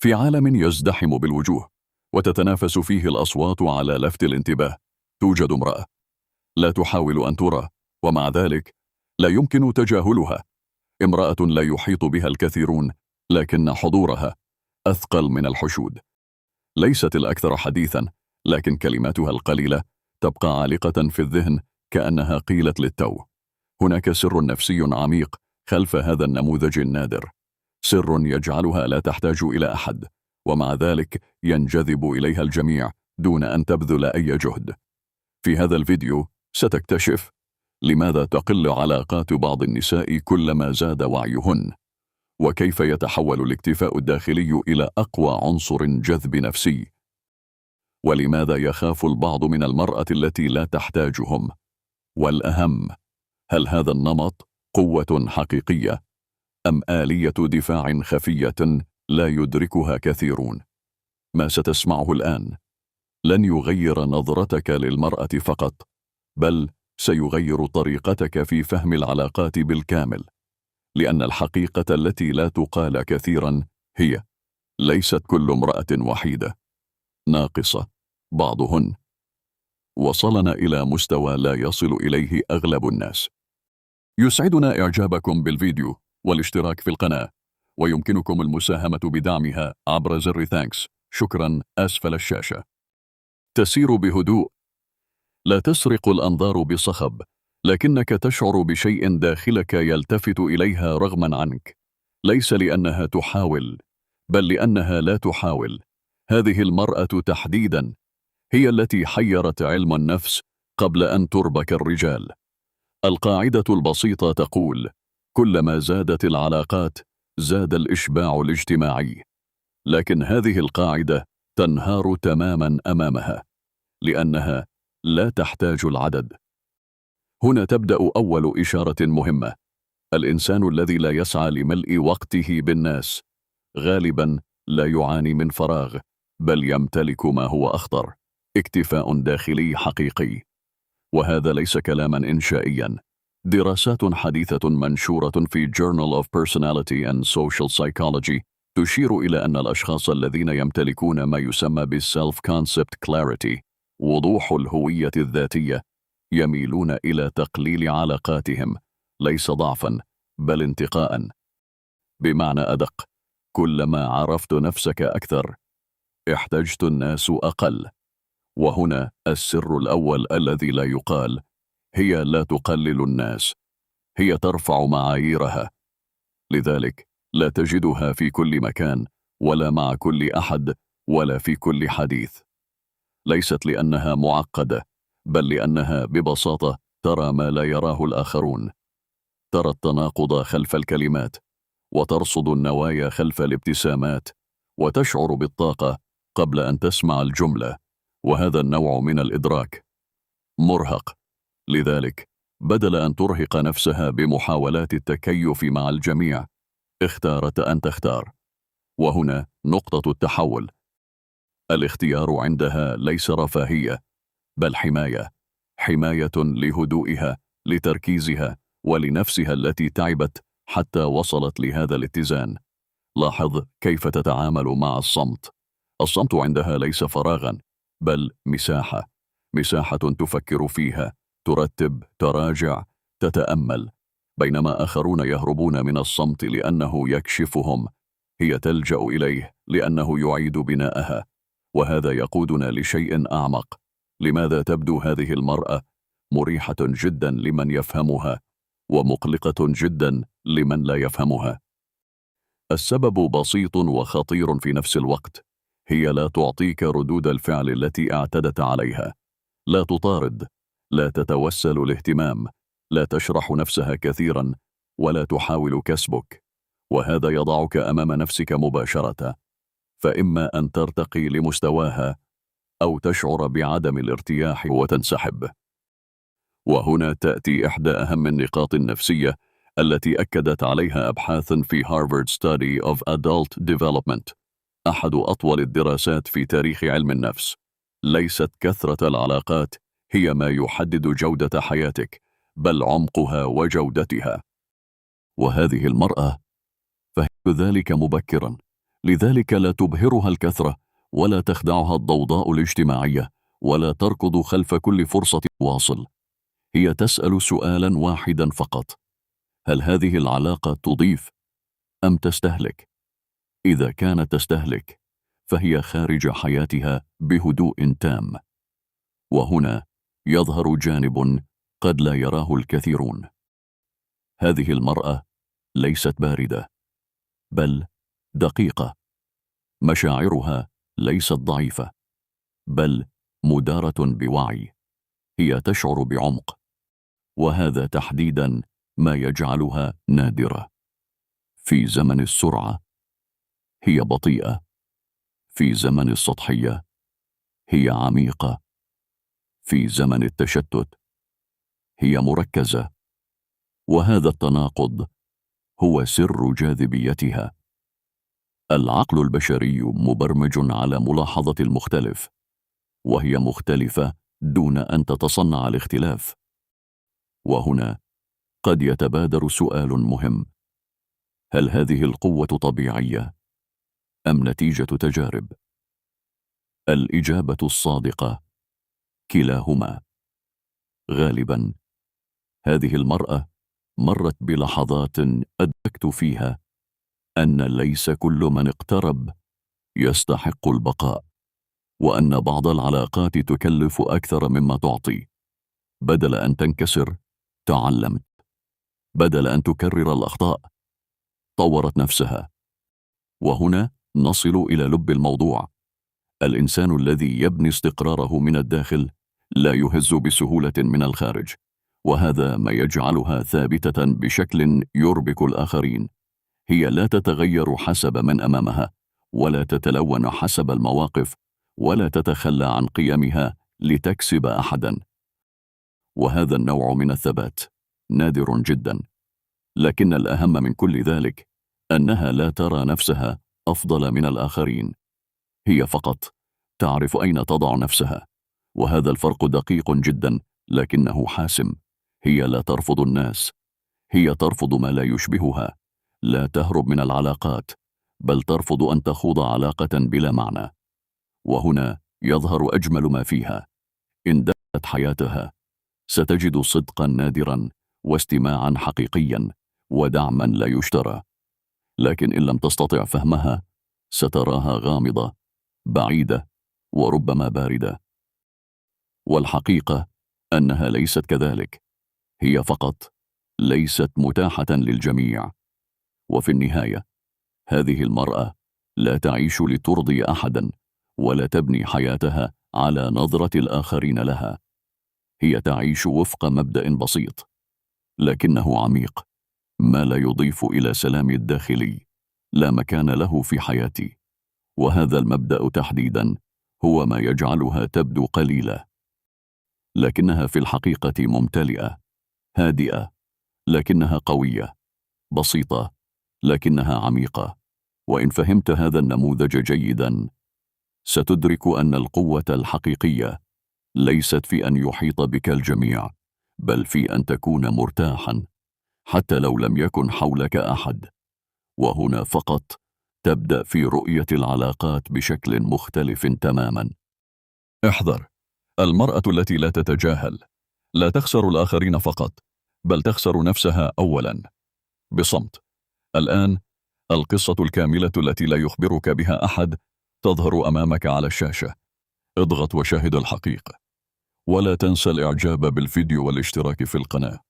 في عالم يزدحم بالوجوه وتتنافس فيه الأصوات على لفت الانتباه، توجد امرأة لا تحاول أن ترى، ومع ذلك لا يمكن تجاهلها. امرأة لا يحيط بها الكثيرون، لكن حضورها أثقل من الحشود. ليست الأكثر حديثا، لكن كلماتها القليلة تبقى عالقة في الذهن كأنها قيلت للتو. هناك سر نفسي عميق خلف هذا النموذج النادر، سر يجعلها لا تحتاج إلى أحد، ومع ذلك ينجذب إليها الجميع دون أن تبذل أي جهد. في هذا الفيديو ستكتشف لماذا تقل علاقات بعض النساء كلما زاد وعيهن، وكيف يتحول الاكتفاء الداخلي إلى أقوى عنصر جذب نفسي، ولماذا يخاف البعض من المرأة التي لا تحتاجهم، والأهم، هل هذا النمط قوة حقيقية أم آلية دفاع خفية لا يدركها كثيرون؟ ما ستسمعه الآن لن يغير نظرتك للمرأة فقط، بل سيغير طريقتك في فهم العلاقات بالكامل، لأن الحقيقة التي لا تقال كثيرا هي: ليست كل امرأة وحيدة، ناقصة بعضهن. وصلنا إلى مستوى لا يصل إليه أغلب الناس. يسعدنا إعجابكم بالفيديو والاشتراك في القناة، ويمكنكم المساهمة بدعمها عبر زر ثانكس، شكرا، أسفل الشاشة. تسير بهدوء، لا تسرق الأنظار بصخب، لكنك تشعر بشيء داخلك يلتفت إليها رغما عنك، ليس لأنها تحاول، بل لأنها لا تحاول. هذه المرأة تحديدا هي التي حيرت علم النفس قبل أن تربك الرجال. القاعدة البسيطة تقول: كلما زادت العلاقات زاد الإشباع الاجتماعي، لكن هذه القاعدة تنهار تماما أمامها، لأنها لا تحتاج العدد. هنا تبدأ أول إشارة مهمة. الإنسان الذي لا يسعى لملء وقته بالناس غالبا لا يعاني من فراغ، بل يمتلك ما هو أخطر: اكتفاء داخلي حقيقي. وهذا ليس كلاما إنشائيا. دراسات حديثة منشورة في Journal of Personality and Social Psychology تشير إلى أن الأشخاص الذين يمتلكون ما يسمى بالself-concept clarity، وضوح الهوية الذاتية، يميلون إلى تقليل علاقاتهم، ليس ضعفا بل انتقاء. بمعنى أدق، كلما عرفت نفسك أكثر احتجت الناس أقل. وهنا السر الأول الذي لا يقال: هي لا تقلل الناس، هي ترفع معاييرها. لذلك لا تجدها في كل مكان، ولا مع كل أحد، ولا في كل حديث. ليست لأنها معقدة، بل لأنها ببساطة ترى ما لا يراه الآخرون. ترى التناقض خلف الكلمات، وترصد النوايا خلف الابتسامات، وتشعر بالطاقة قبل أن تسمع الجملة. وهذا النوع من الإدراك مرهق، لذلك بدل أن ترهق نفسها بمحاولات التكيف مع الجميع، اختارت أن تختار. وهنا نقطة التحول. الاختيار عندها ليس رفاهية، بل حماية، حماية لهدوئها، لتركيزها، ولنفسها التي تعبت حتى وصلت لهذا الاتزان. لاحظ كيف تتعامل مع الصمت. الصمت عندها ليس فراغا، بل مساحة، مساحة تفكر فيها، ترتب، تراجع، تتأمل. بينما آخرون يهربون من الصمت لأنه يكشفهم، هي تلجأ إليه لأنه يعيد بناءها. وهذا يقودنا لشيء أعمق. لماذا تبدو هذه المرأة مريحة جدا لمن يفهمها، ومقلقة جدا لمن لا يفهمها؟ السبب بسيط وخطير في نفس الوقت. هي لا تعطيك ردود الفعل التي اعتدت عليها، لا تطارد، لا تتوسل الاهتمام، لا تشرح نفسها كثيرا، ولا تحاول كسبك. وهذا يضعك أمام نفسك مباشرة، فإما أن ترتقي لمستواها أو تشعر بعدم الارتياح وتنسحب. وهنا تأتي إحدى أهم النقاط النفسية التي أكدت عليها أبحاث في Harvard Study of Adult Development، أحد أطول الدراسات في تاريخ علم النفس. ليست كثرة العلاقات هي ما يحدد جودة حياتك، بل عمقها وجودتها. وهذه المرأة فهمت ذلك مبكرا، لذلك لا تبهرها الكثرة، ولا تخدعها الضوضاء الاجتماعية، ولا تركض خلف كل فرصة واصل. هي تسأل سؤالا واحدا فقط: هل هذه العلاقة تضيف أم تستهلك؟ إذا كانت تستهلك فهي خارج حياتها بهدوء تام. وهنا يظهر جانب قد لا يراه الكثيرون. هذه المرأة ليست باردة، بل دقيقة. مشاعرها ليست ضعيفة، بل مدارة بوعي. هي تشعر بعمق، وهذا تحديدا ما يجعلها نادرة. في زمن السرعة هي بطيئة، في زمن السطحية هي عميقة، في زمن التشتت هي مركزة. وهذا التناقض هو سر جاذبيتها. العقل البشري مبرمج على ملاحظة المختلف، وهي مختلفة دون أن تتصنع الاختلاف. وهنا قد يتبادر سؤال مهم: هل هذه القوة طبيعية أم نتيجة تجارب؟ الإجابة الصادقة: كلاهما. غالبا هذه المرأة مرت بلحظات أدركت فيها أن ليس كل من اقترب يستحق البقاء، وأن بعض العلاقات تكلف أكثر مما تعطي. بدل أن تنكسر تعلمت، بدل أن تكرر الأخطاء طورت نفسها. وهنا نصل إلى لب الموضوع. الإنسان الذي يبني استقراره من الداخل لا يهز بسهولة من الخارج، وهذا ما يجعلها ثابتة بشكل يربك الآخرين. هي لا تتغير حسب من أمامها، ولا تتلون حسب المواقف، ولا تتخلى عن قيمها لتكسب أحدا. وهذا النوع من الثبات نادر جدا، لكن الأهم من كل ذلك أنها لا ترى نفسها أفضل من الآخرين. هي فقط تعرف أين تضع نفسها، وهذا الفرق دقيق جدا لكنه حاسم. هي لا ترفض الناس، هي ترفض ما لا يشبهها. لا تهرب من العلاقات، بل ترفض أن تخوض علاقة بلا معنى. وهنا يظهر أجمل ما فيها. إن دارت حياتها ستجد صدقا نادرا، واستماعا حقيقيا، ودعما لا يشترى. لكن إن لم تستطع فهمها ستراها غامضة، بعيدة، وربما باردة. والحقيقة أنها ليست كذلك. هي فقط ليست متاحة للجميع. وفي النهاية هذه المرأة لا تعيش لترضي أحدا، ولا تبني حياتها على نظرة الآخرين لها. هي تعيش وفق مبدأ بسيط لكنه عميق: ما لا يضيف إلى سلامي الداخلي لا مكان له في حياتي. وهذا المبدأ تحديدا هو ما يجعلها تبدو قليلة، لكنها في الحقيقة ممتلئة، هادئة لكنها قوية، بسيطة لكنها عميقة. وإن فهمت هذا النموذج جيدا ستدرك أن القوة الحقيقية ليست في أن يحيط بك الجميع، بل في أن تكون مرتاحا حتى لو لم يكن حولك أحد. وهنا فقط تبدأ في رؤية العلاقات بشكل مختلف تماما. احذر: المرأة التي لا تتجاهل لا تخسر الآخرين فقط، بل تخسر نفسها أولا. بصمت. الآن القصة الكاملة التي لا يخبرك بها أحد تظهر أمامك على الشاشة. اضغط وشاهد الحقيقة، ولا تنسى الإعجاب بالفيديو والاشتراك في القناة.